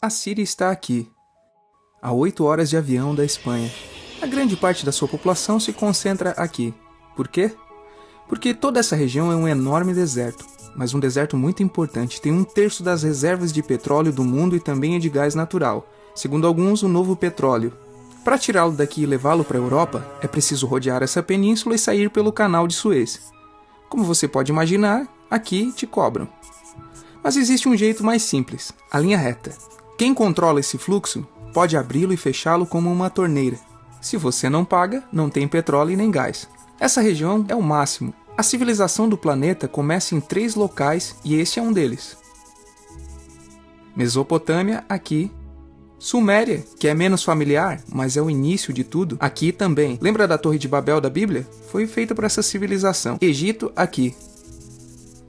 A Síria está aqui, a 8 horas de avião da Espanha. A grande parte da sua população se concentra aqui. Por quê? Porque toda essa região é um enorme deserto, mas um deserto muito importante. Tem 1/3 das reservas de petróleo do mundo e também é de gás natural. Segundo alguns, o novo petróleo. Para tirá-lo daqui e levá-lo para a Europa, é preciso rodear essa península e sair pelo canal de Suez. Como você pode imaginar, aqui te cobram. Mas existe um jeito mais simples, a linha reta. Quem controla esse fluxo pode abri-lo e fechá-lo como uma torneira. Se você não paga, não tem petróleo e nem gás. Essa região é o máximo. A civilização do planeta começa em 3 locais e este é um deles. Mesopotâmia, aqui. Suméria, que é menos familiar, mas é o início de tudo, aqui também. Lembra da Torre de Babel da Bíblia? Foi feita por essa civilização. Egito, aqui.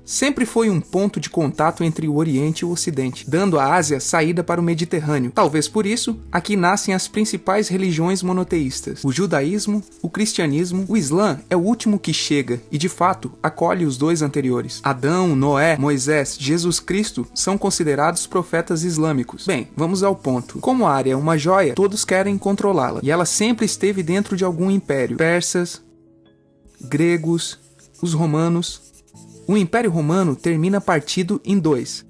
Sempre foi um ponto de contato entre o Oriente e o Ocidente, dando à Ásia saída para o Mediterrâneo. Talvez por isso, aqui nascem as principais religiões monoteístas. O judaísmo, o cristianismo, o Islã é o último que chega e, de fato, acolhe os 2 anteriores. Adão, Noé, Moisés, Jesus Cristo são considerados profetas islâmicos. Bem, vamos ao ponto. Como a área é uma joia, todos querem controlá-la, e ela sempre esteve dentro de algum império. Persas, gregos, os romanos. O Império Romano termina partido em 2,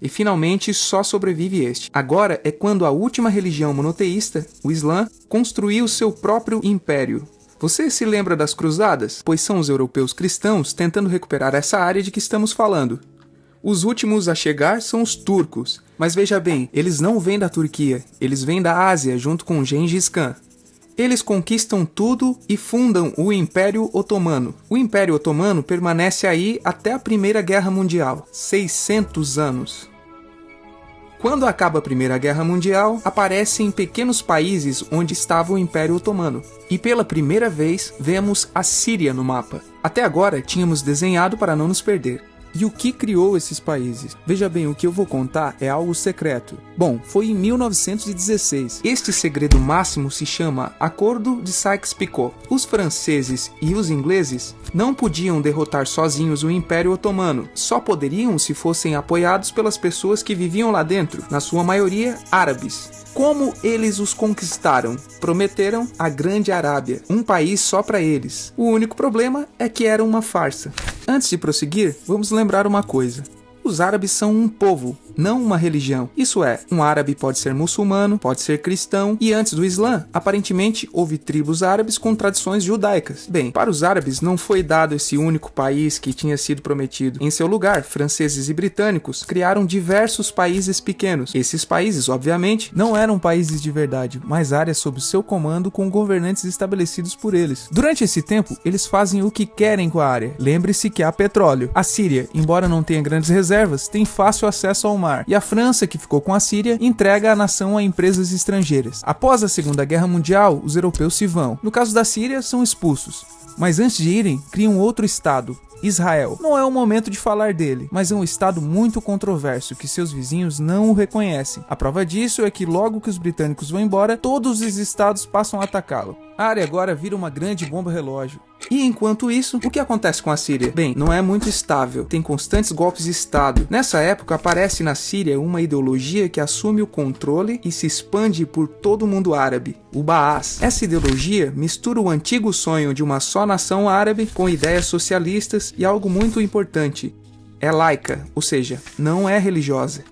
e finalmente só sobrevive este. Agora é quando a última religião monoteísta, o Islã, construiu seu próprio império. Você se lembra das cruzadas? Pois são os europeus cristãos tentando recuperar essa área de que estamos falando. Os últimos a chegar são os turcos, mas veja bem, eles não vêm da Turquia, eles vêm da Ásia junto com Gengis Khan. Eles conquistam tudo e fundam o Império Otomano. O Império Otomano permanece aí até a Primeira Guerra Mundial, 600 anos. Quando acaba a Primeira Guerra Mundial, aparecem pequenos países onde estava o Império Otomano. E pela primeira vez, vemos a Síria no mapa. Até agora, tínhamos desenhado para não nos perder. E o que criou esses países? Veja bem, o que eu vou contar é algo secreto. Bom, foi em 1916. Este segredo máximo se chama Acordo de Sykes-Picot. Os franceses e os ingleses não podiam derrotar sozinhos o Império Otomano. Só poderiam se fossem apoiados pelas pessoas que viviam lá dentro, na sua maioria árabes. Como eles os conquistaram? Prometeram a Grande Arábia, um país só para eles. O único problema é que era uma farsa. Antes de prosseguir, vamos lembrar uma coisa. Os árabes são um povo, não uma religião. Isso é, um árabe pode ser muçulmano, pode ser cristão, e antes do Islã, aparentemente, houve tribos árabes com tradições judaicas. Bem, para os árabes não foi dado esse único país que tinha sido prometido. Em seu lugar, franceses e britânicos criaram diversos países pequenos. Esses países, obviamente, não eram países de verdade, mas áreas sob seu comando com governantes estabelecidos por eles. Durante esse tempo, eles fazem o que querem com a área. Lembre-se que há petróleo. A Síria, embora não tenha grandes reservas, tem fácil acesso ao mar, e a França, que ficou com a Síria, entrega a nação a empresas estrangeiras. Após a Segunda Guerra Mundial, os europeus se vão. No caso da Síria, são expulsos. Mas antes de irem, criam outro estado, Israel. Não é o momento de falar dele, mas é um estado muito controverso que seus vizinhos não o reconhecem. A prova disso é que logo que os britânicos vão embora, todos os estados passam a atacá-lo. A área agora vira uma grande bomba relógio. E enquanto isso, o que acontece com a Síria? Bem, não é muito estável, tem constantes golpes de Estado. Nessa época aparece na Síria uma ideologia que assume o controle e se expande por todo o mundo árabe, o Baás. Essa ideologia mistura o antigo sonho de uma só nação árabe com ideias socialistas e algo muito importante, é laica, ou seja, não é religiosa.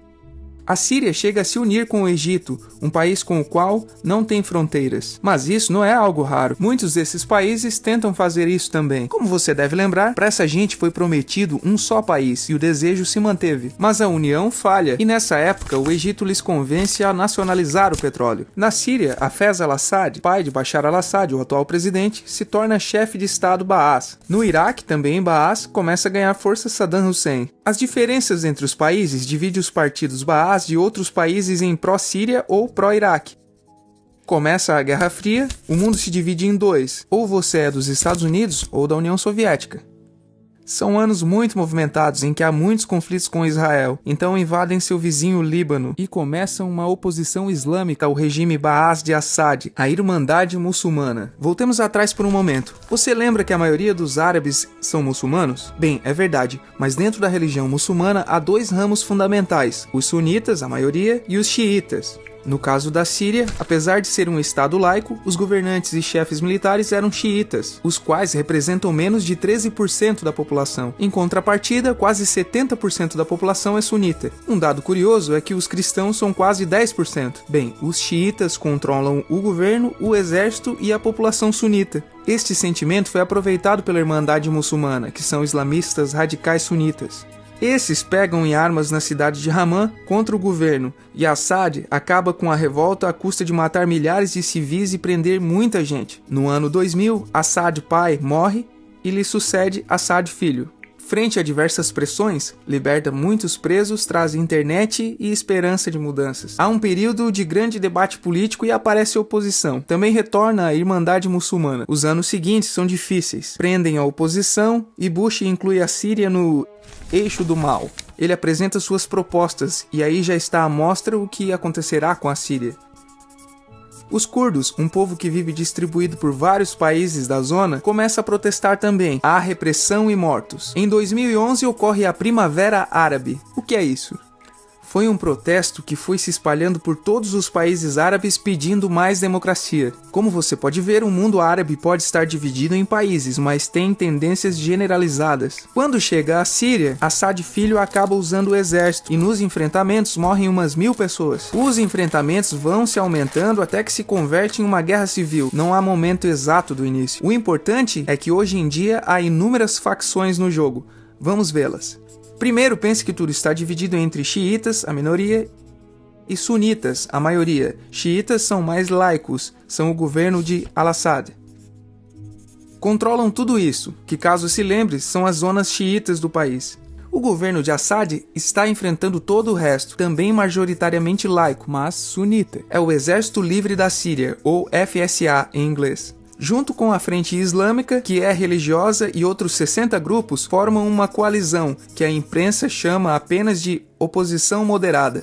A Síria chega a se unir com o Egito, um país com o qual não tem fronteiras. Mas isso não é algo raro. Muitos desses países tentam fazer isso também. Como você deve lembrar, para essa gente foi prometido um só país e o desejo se manteve. Mas a união falha e nessa época o Egito lhes convence a nacionalizar o petróleo. Na Síria, Hafez al-Assad, pai de Bashar al-Assad, o atual presidente, se torna chefe de estado Baás. No Iraque, também em Baás, começa a ganhar força Saddam Hussein. As diferenças entre os países dividem os partidos Baás de outros países em pró-Síria ou pró-Iraque. Começa a Guerra Fria, o mundo se divide em 2, ou você é dos Estados Unidos ou da União Soviética. São anos muito movimentados em que há muitos conflitos com Israel, então invadem seu vizinho Líbano e começam uma oposição islâmica ao regime Baas de Assad, a Irmandade Muçulmana. Voltemos atrás por um momento. Você lembra que a maioria dos árabes são muçulmanos? Bem, é verdade, mas dentro da religião muçulmana há dois ramos fundamentais, os sunitas, a maioria, e os xiitas. No caso da Síria, apesar de ser um estado laico, os governantes e chefes militares eram xiitas, os quais representam menos de 13% da população. Em contrapartida, quase 70% da população é sunita. Um dado curioso é que os cristãos são quase 10%. Bem, os xiitas controlam o governo, o exército e a população sunita. Este sentimento foi aproveitado pela Irmandade Muçulmana, que são islamistas radicais sunitas. Esses pegam em armas na cidade de Ramã contra o governo, e Assad acaba com a revolta à custa de matar milhares de civis e prender muita gente. No ano 2000, Assad pai morre e lhe sucede Assad filho. Frente a diversas pressões, liberta muitos presos, traz internet e esperança de mudanças. Há um período de grande debate político e aparece oposição. Também retorna a Irmandade Muçulmana. Os anos seguintes são difíceis. Prendem a oposição e Bush inclui a Síria no eixo do mal. Ele apresenta suas propostas e aí já está à mostra o que acontecerá com a Síria. Os curdos, um povo que vive distribuído por vários países da zona, começa a protestar também. Há repressão e mortos. Em 2011 ocorre a Primavera Árabe. O que é isso? Foi um protesto que foi se espalhando por todos os países árabes pedindo mais democracia. Como você pode ver, o mundo árabe pode estar dividido em países, mas tem tendências generalizadas. Quando chega à Síria, Assad filho acaba usando o exército e nos enfrentamentos morrem umas 1000 pessoas. Os enfrentamentos vão se aumentando até que se converte em uma guerra civil. Não há momento exato do início. O importante é que hoje em dia há inúmeras facções no jogo. Vamos vê-las. Primeiro, pense que tudo está dividido entre xiitas, a minoria, e sunitas, a maioria. Xiitas são mais laicos, são o governo de Al-Assad. Controlam tudo isso, que caso se lembre, são as zonas xiitas do país. O governo de Assad está enfrentando todo o resto, também majoritariamente laico, mas sunita. É o Exército Livre da Síria, ou FSA em inglês. Junto com a Frente Islâmica, que é religiosa, e outros 60 grupos, formam uma coalizão, que a imprensa chama apenas de oposição moderada.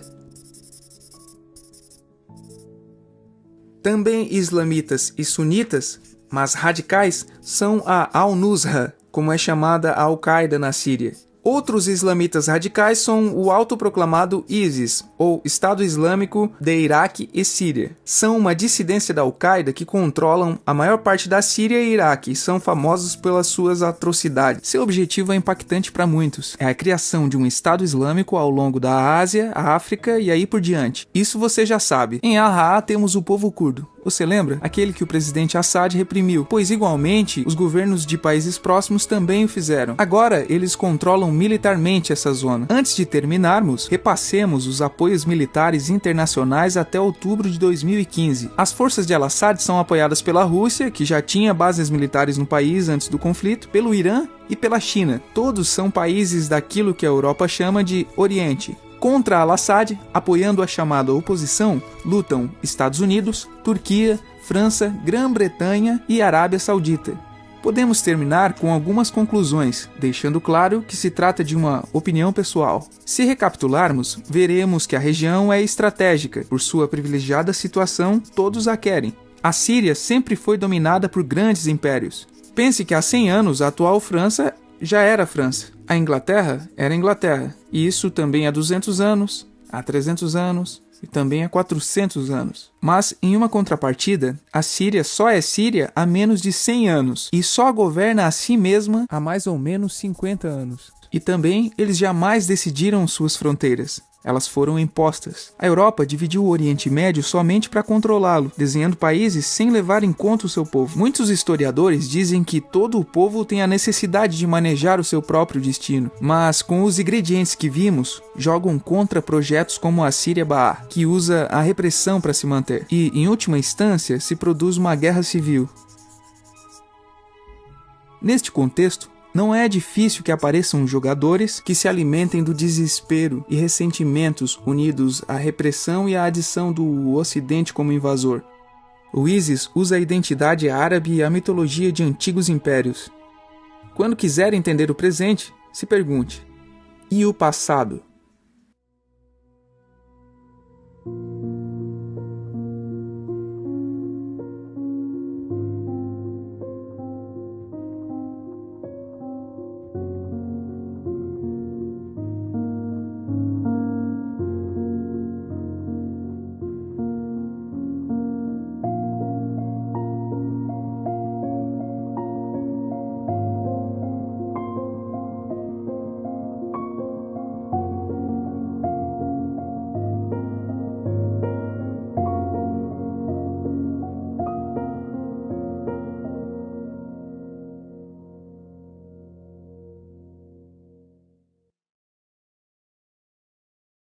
Também islamitas e sunitas, mas radicais, são a Al-Nusra, como é chamada a Al-Qaeda na Síria. Outros islamitas radicais são o autoproclamado ISIS, ou Estado Islâmico de Iraque e Síria. São uma dissidência da Al-Qaeda que controlam a maior parte da Síria e Iraque e são famosos pelas suas atrocidades. Seu objetivo é impactante para muitos. É a criação de um Estado Islâmico ao longo da Ásia, a África e aí por diante. Isso você já sabe. Em Al-Ha'á temos o povo curdo. Você lembra? Aquele que o presidente Assad reprimiu, pois igualmente os governos de países próximos também o fizeram. Agora eles controlam militarmente essa zona. Antes de terminarmos, repassemos os apoios militares internacionais até outubro de 2015. As forças de Al-Assad são apoiadas pela Rússia, que já tinha bases militares no país antes do conflito, pelo Irã e pela China. Todos são países daquilo que a Europa chama de Oriente. Contra Al-Assad, apoiando a chamada oposição, lutam Estados Unidos, Turquia, França, Grã-Bretanha e Arábia Saudita. Podemos terminar com algumas conclusões, deixando claro que se trata de uma opinião pessoal. Se recapitularmos, veremos que a região é estratégica. Por sua privilegiada situação, todos a querem. A Síria sempre foi dominada por grandes impérios. Pense que há 100 anos a atual França já era França. A Inglaterra era Inglaterra. E isso também há 200 anos, há 300 anos e também há 400 anos. Mas, em uma contrapartida, a Síria só é Síria há menos de 100 anos e só governa a si mesma há mais ou menos 50 anos. E também eles jamais decidiram suas fronteiras. Elas foram impostas. A Europa dividiu o Oriente Médio somente para controlá-lo, desenhando países sem levar em conta o seu povo. Muitos historiadores dizem que todo o povo tem a necessidade de manejar o seu próprio destino, mas com os ingredientes que vimos, jogam contra projetos como a Síria Baar, que usa a repressão para se manter. E, em última instância, se produz uma guerra civil. Neste contexto, não é difícil que apareçam jogadores que se alimentem do desespero e ressentimentos unidos à repressão e à adição do Ocidente como invasor. O ISIS usa a identidade árabe e a mitologia de antigos impérios. Quando quiser entender o presente, se pergunte: e o passado?